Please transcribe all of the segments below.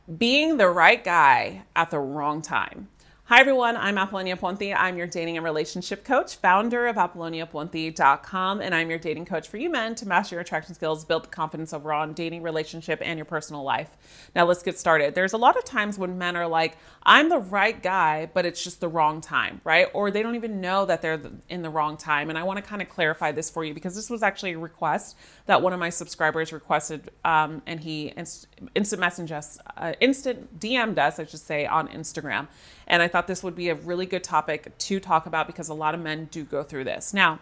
Being the right guy at the wrong time. Hi everyone, I'm Apollonia Ponti. I'm your dating and relationship coach, founder of ApolloniaPonti.com, and I'm your dating coach for you men to master your attraction skills, build the confidence overall in dating, relationship, and your personal life. Now let's get started. There's a lot of times when men are like, I'm the right guy, but it's just the wrong time, right? Or they don't even know that they're in the wrong time. And I want to kind of clarify this for you because this was actually a request that one of my subscribers requested, and he instant DM'd us, I should say, on Instagram. And I thought this would be a really good topic to talk about because a lot of men do go through this. Now,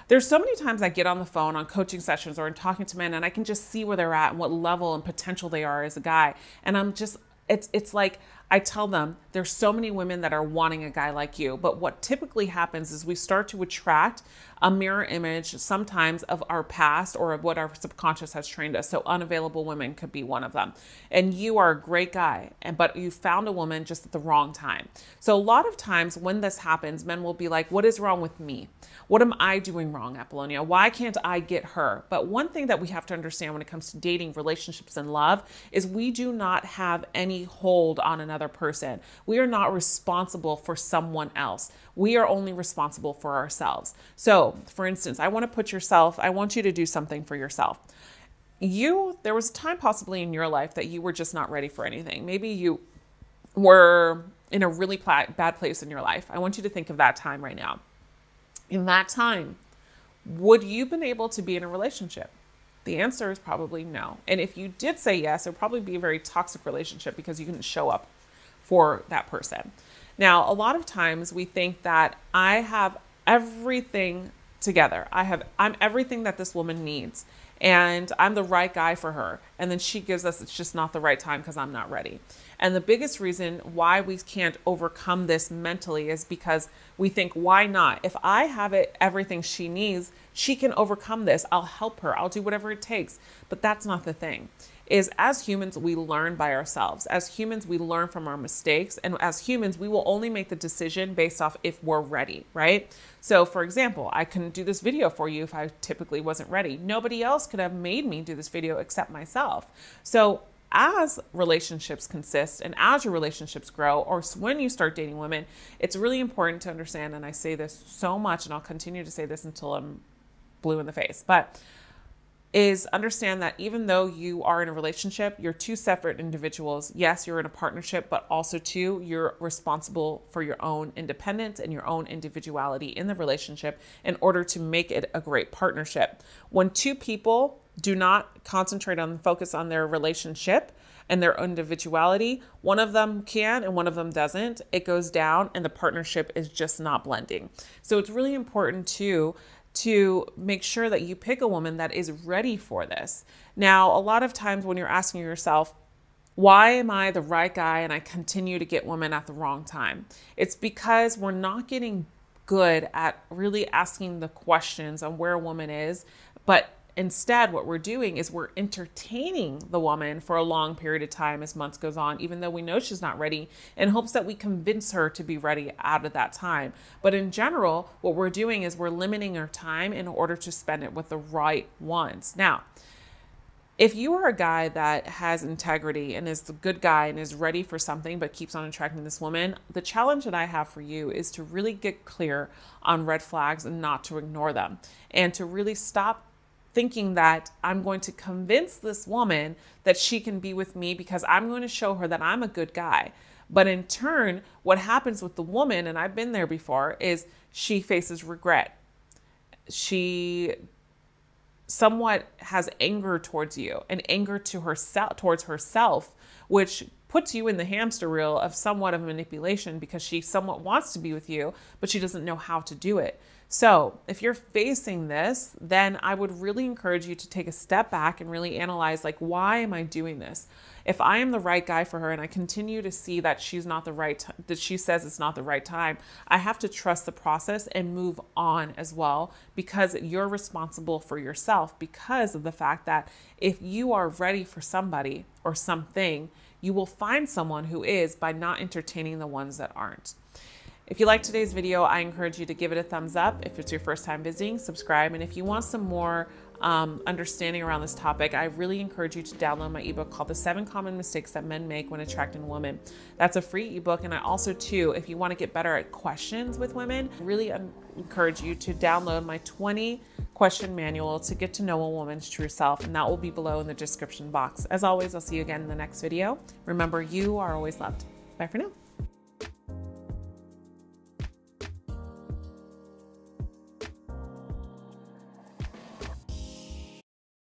there's so many times I get on the phone on coaching sessions or in talking to men and I can just see where they're at and what level and potential they are as a guy. And I'm just, it's like, I tell them there's so many women that are wanting a guy like you. But what typically happens is we start to attract a mirror image sometimes of our past or of what our subconscious has trained us. So unavailable women could be one of them. And you are a great guy, but you found a woman just at the wrong time. So a lot of times when this happens, men will be like, what is wrong with me? What am I doing wrong, Apollonia? Why can't I get her? But one thing that we have to understand when it comes to dating, relationships, and love is we do not have any hold on another person. We are not responsible for someone else. We are only responsible for ourselves. So, for instance, I want you to do something for yourself. There was a time possibly in your life that you were just not ready for anything. Maybe you were in a really bad place in your life. I want you to think of that time right now. In that time, would you been able to be in a relationship? The answer is probably no. And if you did say yes, it would probably be a very toxic relationship because you couldn't show up for that person. Now, a lot of times we think that I have everything together. I'm everything that this woman needs and I'm the right guy for her. And then she gives us, it's just not the right time because I'm not ready. And the biggest reason why we can't overcome this mentally is because we think, why not? If I have everything she needs, she can overcome this. I'll help her. I'll do whatever it takes. But that's not the thing. Is as humans, we learn by ourselves. As humans, we learn from our mistakes. And as humans, we will only make the decision based off if we're ready, right? So for example, I couldn't do this video for you if I typically wasn't ready. Nobody else could have made me do this video except myself. So as relationships consist and as your relationships grow, or when you start dating women, it's really important to understand, and I say this so much and I'll continue to say this until I'm blue in the face, but is understand that even though you are in a relationship, you're two separate individuals. Yes, you're in a partnership, but also too, you're responsible for your own independence and your own individuality in the relationship in order to make it a great partnership. When two people do not concentrate on focus on their relationship and their individuality, one of them can and one of them doesn't, it goes down and the partnership is just not blending. So it's really important to make sure that you pick a woman that is ready for this. Now, a lot of times when you're asking yourself, why am I the right guy and I continue to get women at the wrong time? It's because we're not getting good at really asking the questions on where a woman is, but instead, what we're doing is we're entertaining the woman for a long period of time as months goes on, even though we know she's not ready, in hopes that we convince her to be ready out of that time. But in general, what we're doing is we're limiting our time in order to spend it with the right ones. Now, if you are a guy that has integrity and is the good guy and is ready for something but keeps on attracting this woman, the challenge that I have for you is to really get clear on red flags and not to ignore them, and to really stop thinking that I'm going to convince this woman that she can be with me because I'm going to show her that I'm a good guy. But in turn, what happens with the woman, and I've been there before, is she faces regret. She somewhat has anger towards you and anger to herself, towards herself, which puts you in the hamster wheel of somewhat of manipulation because she somewhat wants to be with you, but she doesn't know how to do it. So if you're facing this, then I would really encourage you to take a step back and really analyze, like, why am I doing this? If I am the right guy for her and I continue to see that she's not the right, that she says it's not the right time, I have to trust the process and move on as well, because you're responsible for yourself, because of the fact that if you are ready for somebody or something, you will find someone who is by not entertaining the ones that aren't. If you liked today's video, I encourage you to give it a thumbs up. If it's your first time visiting, subscribe. And if you want some more understanding around this topic, I really encourage you to download my ebook called The 7 Common Mistakes That Men Make When Attracting a Woman. That's a free ebook. And I also too, if you want to get better at questions with women, I really encourage you to download my 20 question manual to get to know a woman's true self. And that will be below in the description box. As always, I'll see you again in the next video. Remember, you are always loved. Bye for now.